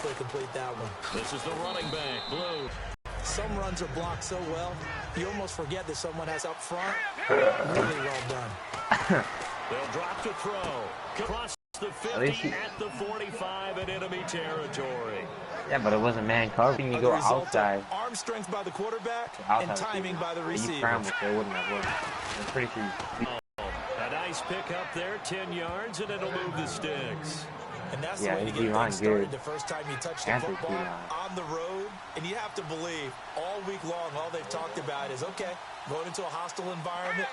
they complete that one. This is the running back, Blue. Some runs are blocked so well, you almost forget that someone has up front. Really well done. They'll drop to throw. Cross the 50 at the 45 in enemy territory. Yeah, but it wasn't man coverage. You go outside. Arm strength by the quarterback and timing by the receiver. You scramble, so it wouldn't have worked. I'm pretty sure. A nice pick up there, 10 yards, and it'll move the sticks. And that's the way to get things started the first time you touch the football on the road. And you have to believe all week long, all they've talked about is, okay, going into a hostile environment,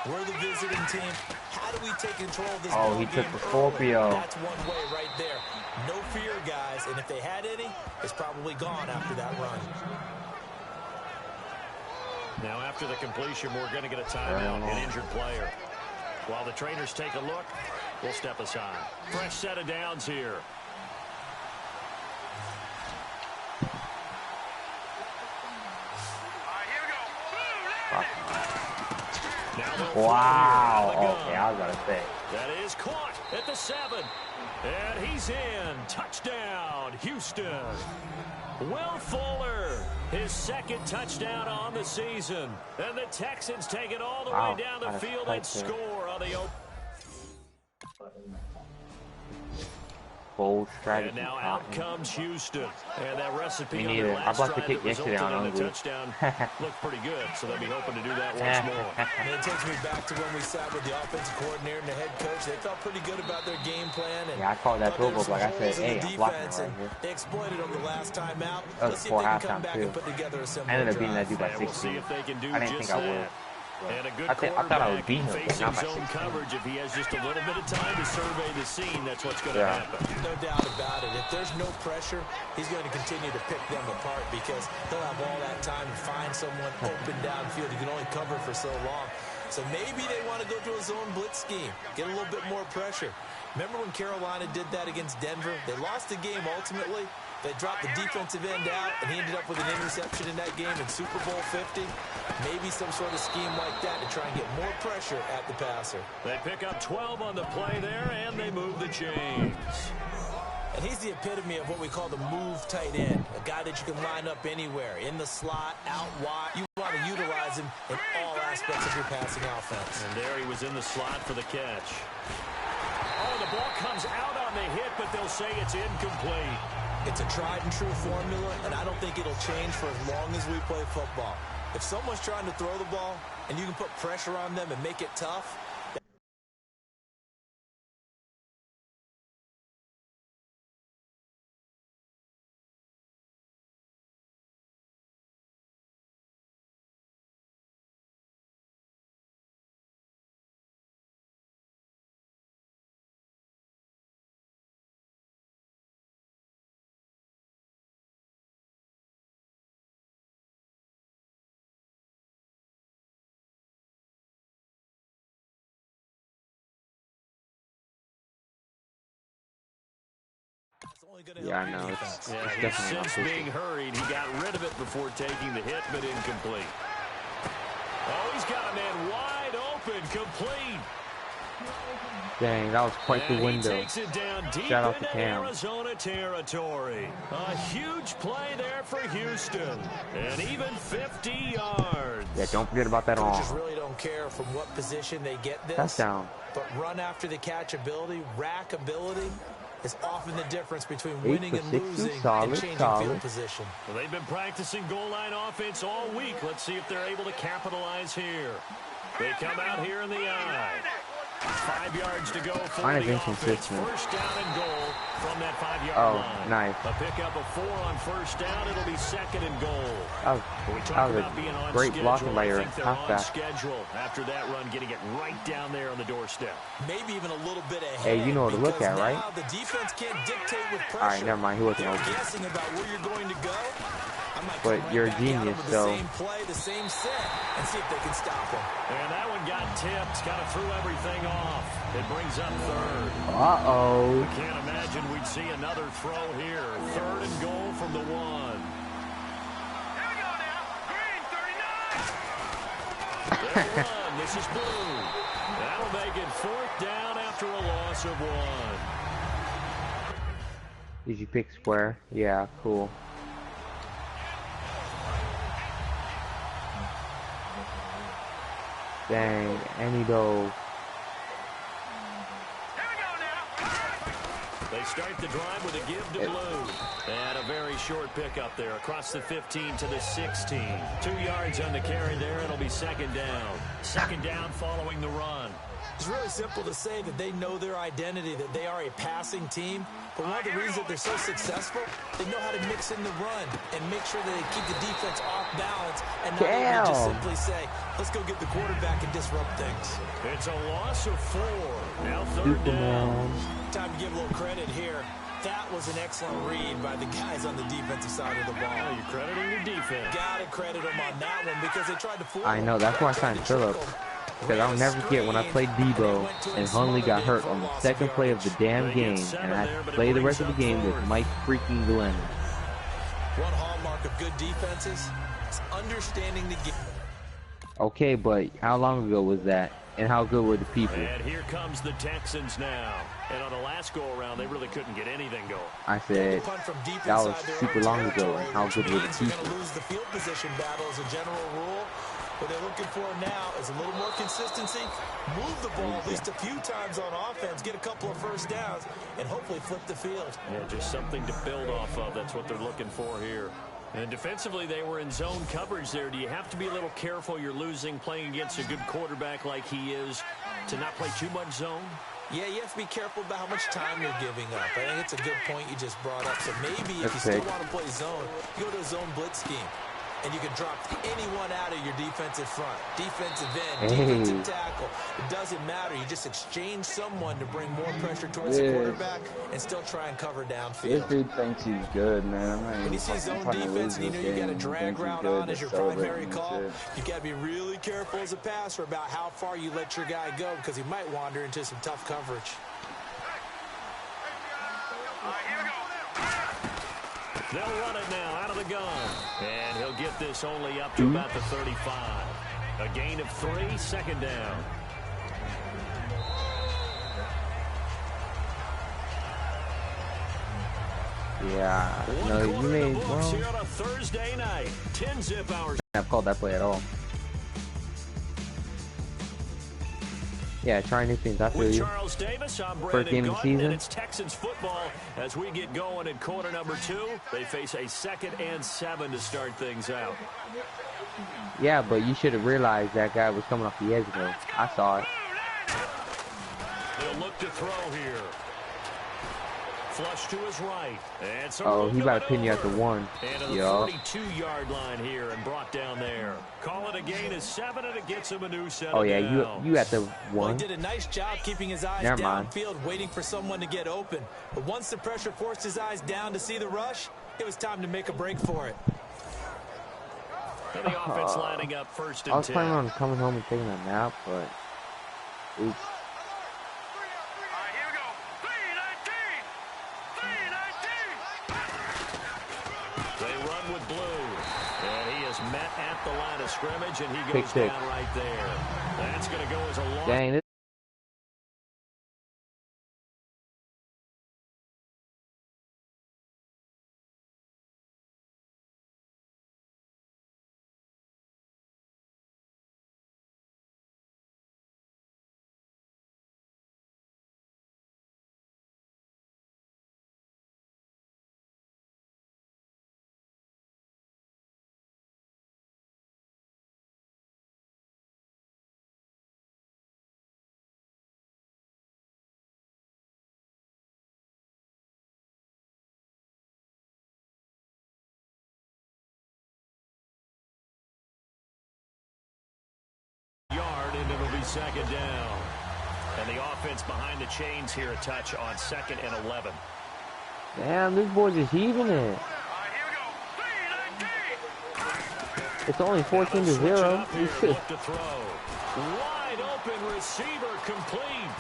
we're the visiting team. How do we take control of this ball game? Oh, he took the Scorpio. That's one way right there. No fear, guys. And if they had any, it's probably gone after that run. Now, after the completion, we're going to get a timeout, an injured player. While the trainers take a look, we'll step aside. Fresh set of downs here. Wow. Okay, I was going to say. That is caught at the 7. And he's in. Touchdown, Houston. Will Fuller, his second touchdown on the season. And the Texans take it all the way down the field and score on the open. Bold strategy. And now out comes Houston. And that recipe Me on neither. their I last blocked the drive kick that yesterday resulted on in a touchdown looked pretty good. So they'll be hoping to do that once more. And it takes me back to when we sat with the offensive coordinator and the head coach. They felt pretty good about their game plan. And yeah, I called that throw goal, like I said, hey, I'm blocking right here. They exploited them the last time out. That Let's was see if before they can come halftime, back too. and put together a similar I ended up beating that drive. dude by 16. We'll see if they can do I didn't just think I would. that. And a good I thought I would beat him, but facing not by zone 16. coverage. If he has just a little bit of time to survey the scene, that's what's going to happen. No doubt about it. If there's no pressure, he's going to continue to pick them apart because he'll have all that time to find someone open downfield. He can only cover for so long. So maybe they want to go to a zone blitz scheme, get a little bit more pressure. Remember when Carolina did that against Denver? They lost the game ultimately. They dropped the defensive end out, and he ended up with an interception in that game in Super Bowl 50. Maybe some sort of scheme like that to try and get more pressure at the passer. They pick up 12 on the play there, and they move the chains. And he's the epitome of what we call the move tight end, a guy that you can line up anywhere, in the slot, out wide. You want to utilize him in all aspects of your passing offense. And there he was in the slot for the catch. Oh, the ball comes out on the hit, but they'll say it's incomplete. It's a tried-and-true formula, and I don't think it'll change for as long as we play football. If someone's trying to throw the ball, and you can put pressure on them and make it tough, Yeah, I know. It's definitely not being hurried. He got rid of it before taking the hit, but incomplete. Oh, he's got a man wide open, complete. Dang, that was quite the window. He takes it down deep Shout out to into Cam. Arizona territory. A huge play there for Houston. And even 50 yards. Yeah, don't forget about that arm. Coaches really don't care from what position they get this. Touchdown. But run after the catch ability, rack ability, is often the difference between winning and losing and changing field position. Well, they've been practicing goal line offense all week. Let's see if they're able to capitalize here. They come out here in the eye. 5 yards to go for the offense. First down and goal from that 5-yard line. Oh, nice. A pickup of 4 on first down. It'll be second and goal. That was a great blocking by your halfback. Schedule after that run, getting it right down there on the doorstep. Maybe even a little bit ahead. Hey, you know what to look at, right? The defense can't dictate with pressure. All right, never mind. He wasn't open. Guessing about where you're going to go. But you're a genius, so. The same play, the same set, and see if they can stop him. And that one got tipped, kind of threw everything off. It brings up third. Uh-oh. I can't imagine we'd see another throw here. Third and goal from the 1. Here we go now. Green, 39. They'll run. This is Blue. That'll make it 4th down after a loss of 1. Did you pick square? Yeah, cool. Dang, any though. They start the drive with a give to Blue. And a very short pickup there across the 15 to the 16. 2 yards on the carry there. It'll be second down. Second down following the run. It's really simple to say that they know their identity, that they are a passing team. But one of the reasons that they're so successful, they know how to mix in the run and make sure that they keep the defense off balance and not even just simply say, let's go get the quarterback and disrupt things. It's a loss of 4. Now third down. Time to give a little credit here. That was an excellent read by the guys on the defensive side of the ball. Oh, you're crediting your defense. Gotta credit them on that one because they tried to fool. I know, that's why I signed Phillips. Because I'll never forget when I played Debo and Hundley got hurt on the second play of the damn game, and I had to play the rest of the game with Mike freaking Glenn. One hallmark of good defenses is understanding the game. Okay, but how long ago was that? And how good were the people? And here comes the Texans now. And on the last go-around, they really couldn't get anything going. I said, that was super long ago, and how good were the people? You're going to lose the field position battle as a general rule. What they're looking for now is a little more consistency, move the ball at least a few times on offense, get a couple of first downs, and hopefully flip the field. Yeah, just something to build off of. That's what they're looking for here. And defensively, they were in zone coverage there. Do you have to be a little careful? You're losing playing against a good quarterback like he is to not play too much zone? Yeah, you have to be careful about how much time you're giving up. I think it's a good point you just brought up. So maybe if you still want to play zone, you go to a zone blitz scheme. And you can drop anyone out of your defensive front, defensive end, defensive tackle. It doesn't matter. You just exchange someone to bring more pressure towards the quarterback and still try and cover downfield. This dude thinks he's good, man. When you see zone defense and you know you got a drag route on as your primary call, you got to be really careful as a passer about how far you let your guy go because he might wander into some tough coverage. They'll run it now out of the gun. And he'll get this only up to about the 35. A gain of 3, second down. Yeah, no, you made well. Here on a Thursday night, 10-zip hours. I've called that play at all. Yeah, trying new things. I feel you. Charles Davis, I'm First game of the season. And it's Texans football as we get going in quarter number 2. They face a 2nd and 7 to start things out. Yeah, but you should have realized that guy was coming off the edge though. I saw it. They'll look to throw here. Flush to his right. And oh, he about to pin you at the 1. And to the 42-yard line here and brought down there. Call it a gain of 7 and it gets him a new set. Oh yeah, you at the 1. Well, he did a nice job keeping his eyes downfield, waiting for someone to get open. But once the pressure forced his eyes down to see the rush, it was time to make a break for it. And the offense lining up first and 10. I was planning on coming home and taking a nap, but oops. Met at the line of scrimmage, and he goes down right there. That's going to go as a long. Dang, and it'll be second down. And the offense behind the chains here a touch on 2nd and 11. Damn, this boy just heaving it. It's only 14 to 0. Look to throw. Wide open receiver complete.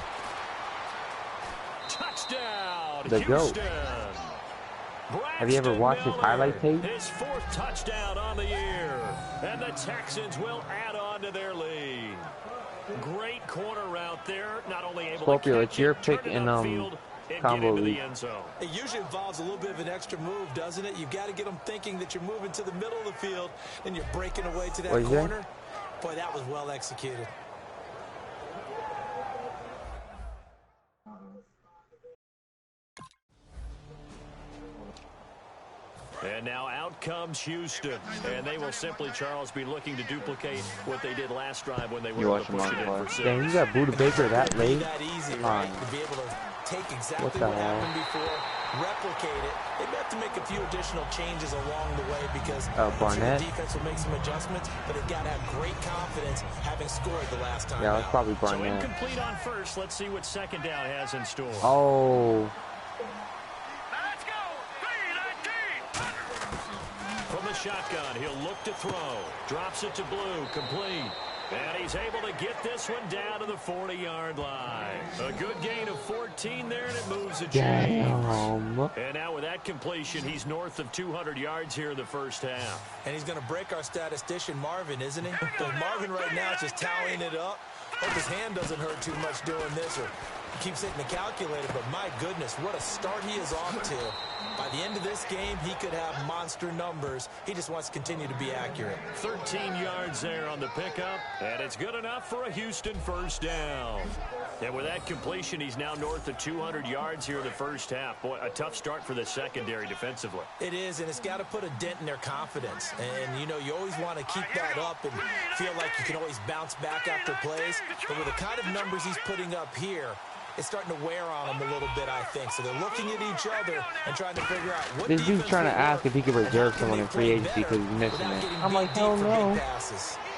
Touchdown. The GOAT. Have you ever watched his highlight tape? His 4th touchdown on the year. And the Texans will add on to their lead. Great corner route there. Not only able Scorpio, to it's your pick it in and Combo get into lead. the end zone. It usually involves a little bit of an extra move, doesn't it? You've got to get them thinking that you're moving to the middle of the field and you're breaking away to that corner. Boy, that was well executed. And now out comes Houston. And they will simply, Charles, be looking to duplicate what they did last drive when they were able to push it in for 6. Dang, you got Buda Baker that late? That easy, right? To be able to take exactly what happened before, replicate it. They have to make a few additional changes along the way because Barnett. the defense will make some adjustments, but they've got to have great confidence having scored the last time. Yeah, that's probably So Barnett. incomplete on first. Let's see what second down has in store. Oh. Let's go. 3-19. From the shotgun, he'll look to throw. Drops it to Blue, complete. And he's able to get this one down to the 40-yard line. A good gain of 14 there, and it moves a chain. And now with that completion, he's north of 200 yards here in the first half. And he's going to break our statistician, Marvin, isn't he? But Marvin right now is just tallying it up. Hope his hand doesn't hurt too much doing this, or he keeps hitting the calculator. But my goodness, what a start he is off to. By the end of this game, he could have monster numbers. He just wants to continue to be accurate. 13 yards there on the pickup, and it's good enough for a Houston first down. And with that completion, he's now north of 200 yards here in the first half. Boy, a tough start for the secondary defensively. It is, and it's got to put a dent in their confidence. And, you know, you always want to keep that up and feel like you can always bounce back after plays. But with the kind of numbers he's putting up here, it's starting to wear on them a little bit, I think. So they're looking at each other and trying to figure out what this dude's trying to ask if he could reserve someone in free agency because he's missing it. I'm like, hell no.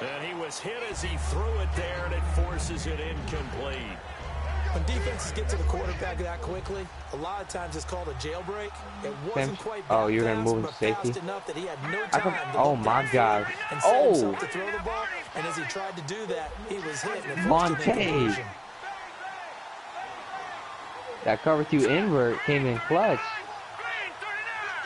And he was hit as he threw it there, and it forces it incomplete. When defenses get to the quarterback that quickly, a lot of times it's called a jailbreak. It wasn't quite that you're going to move him to safety? enough that he had no time to oh, my God. And set himself to throw the ball. And as he tried to do that, he was hit. And Monte. That cover 2 invert came in clutch.